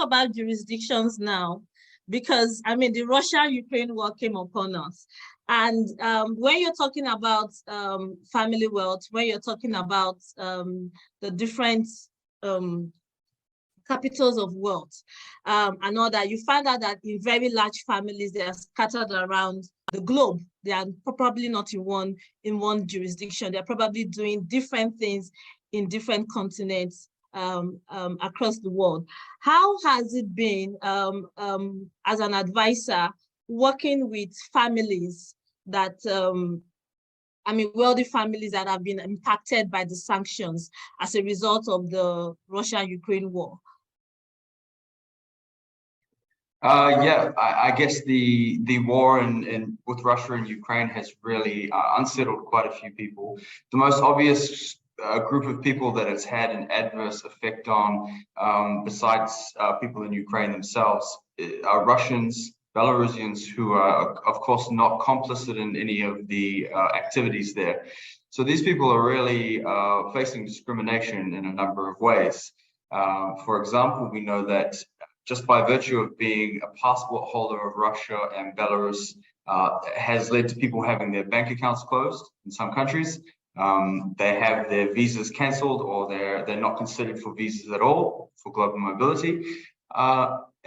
about jurisdictions now, because I mean, the Russia-Ukraine war came upon us. And when you're talking about family wealth, when you're talking about the different capitals of wealth and all that, you find out that in very large families, they are scattered around the globe. They are probably not in one jurisdiction. They're probably doing different things in different continents across the world. How has it been as an advisor working with families that wealthy families that have been impacted by the sanctions as a result of the Russia-Ukraine war? I guess the war with Russia and Ukraine has really unsettled quite a few people. The most obvious group of people that it's had an adverse effect on, besides people in Ukraine themselves, are Russians, Belarusians, who are, of course, not complicit in any of the activities there. So these people are really facing discrimination in a number of ways. For example, we know that just by virtue of being a passport holder of Russia and Belarus has led to people having their bank accounts closed in some countries. They have their visas cancelled, or they're not considered for visas at all for global mobility.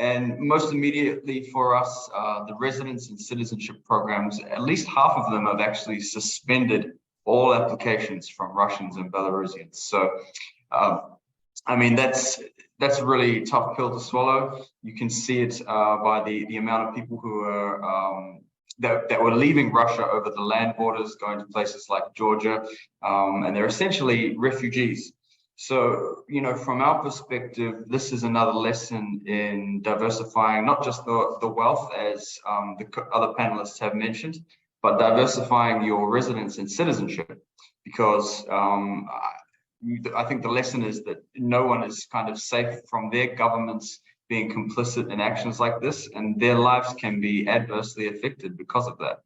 And most immediately for us, the residence and citizenship programs, at least half of them have actually suspended all applications from Russians and Belarusians. So, I mean, that's a really tough pill to swallow. You can see it by the amount of people who are that were leaving Russia over the land borders, going to places like Georgia, and they're essentially refugees. So, you know, from our perspective, this is another lesson in diversifying not just the wealth, as the other panelists have mentioned, but diversifying your residence and citizenship, because I think the lesson is that no one is kind of safe from their governments being complicit in actions like this, and their lives can be adversely affected because of that.